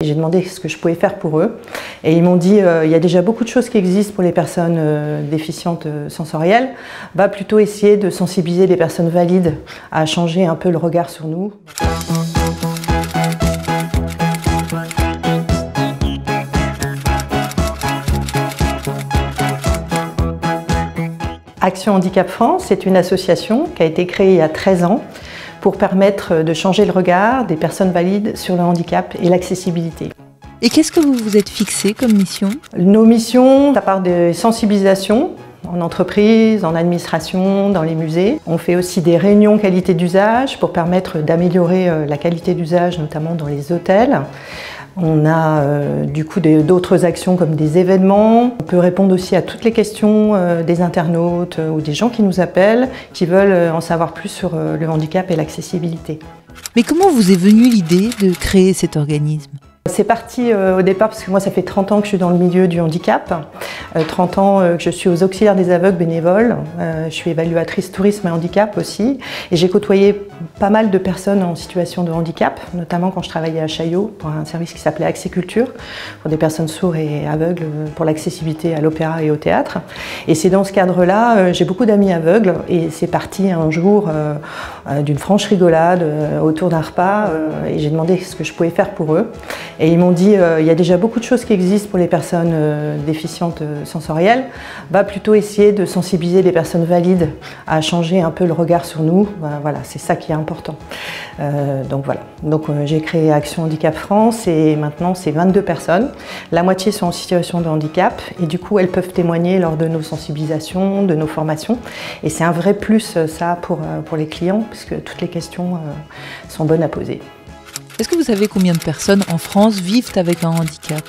J'ai demandé ce que je pouvais faire pour eux et ils m'ont dit il y a déjà beaucoup de choses qui existent pour les personnes déficientes sensorielles, va plutôt essayer de sensibiliser les personnes valides à changer un peu le regard sur nous. Action Handicap France, c'est une association qui a été créée il y a 13 ans pour permettre de changer le regard des personnes valides sur le handicap et l'accessibilité. Et qu'est-ce que vous vous êtes fixé comme mission? Nos missions, ça part des sensibilisations en entreprise, en administration, dans les musées. On fait aussi des réunions qualité d'usage pour permettre d'améliorer la qualité d'usage, notamment dans les hôtels. On a du coup d'autres actions comme des événements. On peut répondre aussi à toutes les questions des internautes ou des gens qui nous appellent, qui veulent en savoir plus sur le handicap et l'accessibilité. Mais comment vous est venue l'idée de créer cet organisme ? C'est parti au départ parce que moi ça fait 30 ans que je suis dans le milieu du handicap, 30 ans que je suis aux auxiliaires des aveugles bénévoles, je suis évaluatrice tourisme et handicap aussi et j'ai côtoyé pas mal de personnes en situation de handicap, notamment quand je travaillais à Chaillot pour un service qui s'appelait Accessiculture, pour des personnes sourdes et aveugles pour l'accessibilité à l'opéra et au théâtre. Et c'est dans ce cadre-là, j'ai beaucoup d'amis aveugles et c'est parti un jour d'une franche rigolade autour d'un repas et j'ai demandé ce que je pouvais faire pour eux. Et ils m'ont dit il y a déjà beaucoup de choses qui existent pour les personnes déficientes sensorielles, va plutôt essayer de sensibiliser les personnes valides à changer un peu le regard sur nous. Voilà, c'est ça qui est important. Donc voilà, j'ai créé Action Handicap France et maintenant c'est 22 personnes. La moitié sont en situation de handicap et du coup elles peuvent témoigner lors de nos sensibilisations, de nos formations. Et c'est un vrai plus ça pour les clients puisque toutes les questions sont bonnes à poser. Est-ce que vous savez combien de personnes en France vivent avec un handicap ?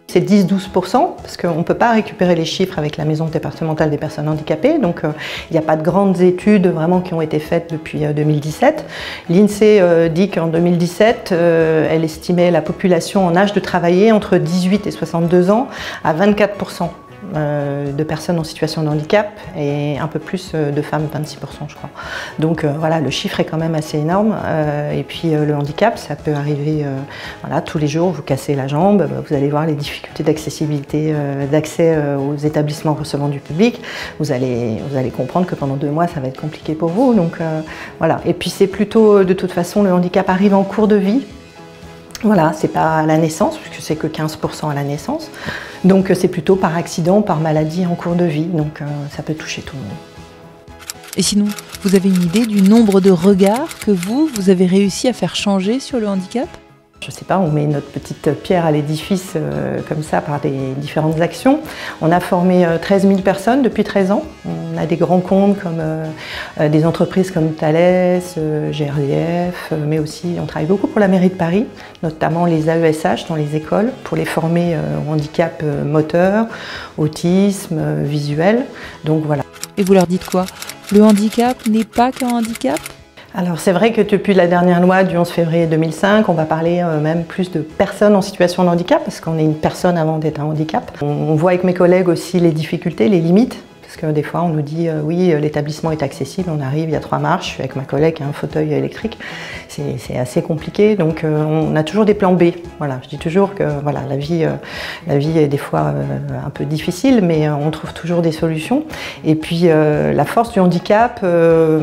C'est 10-12%, parce qu'on ne peut pas récupérer les chiffres avec la Maison départementale des personnes handicapées, donc il n'y a pas de grandes études vraiment qui ont été faites depuis 2017. L'INSEE dit qu'en 2017, elle estimait la population en âge de travailler entre 18 et 62 ans à 24%. De personnes en situation de handicap et un peu plus de femmes, 26% je crois. Donc voilà, le chiffre est quand même assez énorme et puis le handicap, ça peut arriver voilà, tous les jours, vous cassez la jambe, vous allez voir les difficultés d'accessibilité, d'accès aux établissements recevant du public, vous allez comprendre que pendant 2 mois ça va être compliqué pour vous. Donc voilà, et puis c'est plutôt de toute façon le handicap arrive en cours de vie. Voilà, c'est pas à la naissance, puisque c'est que 15% à la naissance. Donc c'est plutôt par accident, par maladie en cours de vie. Donc ça peut toucher tout le monde. Et sinon, vous avez une idée du nombre de regards que vous avez réussi à faire changer sur le handicap ? Je ne sais pas, on met notre petite pierre à l'édifice comme ça par des différentes actions. On a formé 13 000 personnes depuis 13 ans. On a des grands comptes comme des entreprises comme Thales, GRDF, mais aussi on travaille beaucoup pour la mairie de Paris, notamment les AESH dans les écoles pour les former au handicap moteur, autisme, visuel. Donc voilà. Et vous leur dites quoi ? Le handicap n'est pas qu'un handicap ? Alors c'est vrai que depuis la dernière loi du 11 février 2005, on va parler même plus de personnes en situation de handicap, parce qu'on est une personne avant d'être un handicap. On voit avec mes collègues aussi les difficultés, les limites, parce que des fois on nous dit oui, l'établissement est accessible, on arrive, il y a 3 marches, je suis avec ma collègue qui a un fauteuil électrique, c'est assez compliqué, donc on a toujours des plans B. Voilà, je dis toujours que voilà, la vie est des fois un peu difficile, mais on trouve toujours des solutions. Et puis la force du handicap,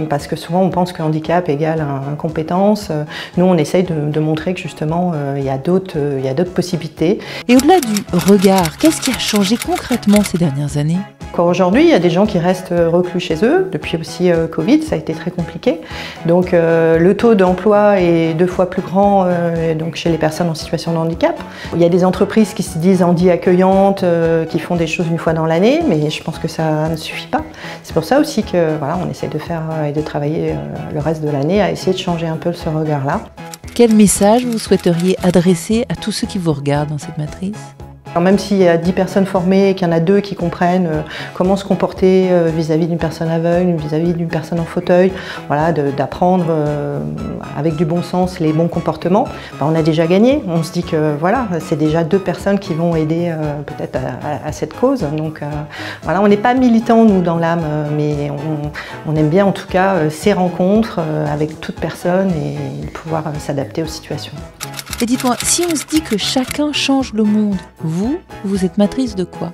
parce que souvent on pense que handicap égale incompétence, nous on essaye de montrer que justement il y a d'autres possibilités. Et au-delà du regard, qu'est-ce qui a changé concrètement ces dernières années ? Encore aujourd'hui, il y a des gens qui restent reclus chez eux. Depuis aussi Covid, ça a été très compliqué. Donc le taux d'emploi est 2 fois plus grand donc chez les personnes en situation de handicap. Il y a des entreprises qui se disent handi accueillantes, qui font des choses 1 fois dans l'année, mais je pense que ça ne suffit pas. C'est pour ça aussi que voilà, on essaie de faire et de travailler le reste de l'année à essayer de changer un peu ce regard-là. Quel message vous souhaiteriez adresser à tous ceux qui vous regardent dans cette matrice ? Alors même s'il y a 10 personnes formées et qu'il y en a 2 qui comprennent comment se comporter vis-à-vis d'une personne aveugle, vis-à-vis d'une personne en fauteuil, voilà, d'apprendre avec du bon sens les bons comportements, ben on a déjà gagné. On se dit que voilà, c'est déjà 2 personnes qui vont aider peut-être à cette cause. Donc voilà, on n'est pas militants nous dans l'âme, mais on aime bien en tout cas ces rencontres avec toute personne et pouvoir s'adapter aux situations. Et dites-moi, si on se dit que chacun change le monde, vous êtes matrice de quoi?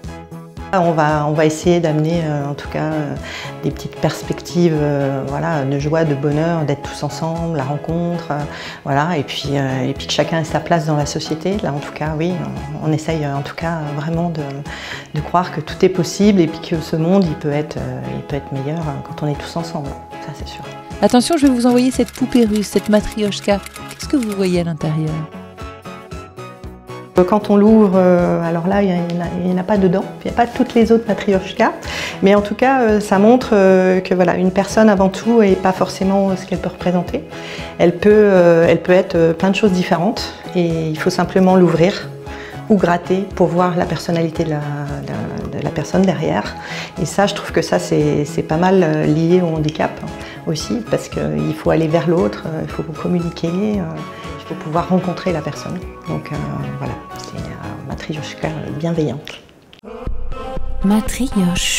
On va essayer d'amener en tout cas des petites perspectives voilà, de joie, de bonheur, d'être tous ensemble, la rencontre, voilà, et puis que chacun ait sa place dans la société. Là en tout cas oui, on essaye en tout cas vraiment de croire que tout est possible et puis que ce monde il peut être meilleur quand on est tous ensemble, ça c'est sûr. Attention, je vais vous envoyer cette poupée russe, cette matrioshka. Qu'est-ce que vous voyez à l'intérieur? Quand on l'ouvre, alors là, il n'y en a pas dedans, il n'y a pas toutes les autres matrioshkas, mais en tout cas, ça montre que voilà, une personne avant tout et pas forcément ce qu'elle peut représenter. Elle peut être plein de choses différentes et il faut simplement l'ouvrir ou gratter pour voir la personnalité de la personne derrière. Et ça, je trouve que ça, c'est pas mal lié au handicap aussi, parce qu'il faut aller vers l'autre, il faut communiquer. Il faut pouvoir rencontrer la personne. Donc voilà, c'est une matrioshka bienveillante. Matrioshka.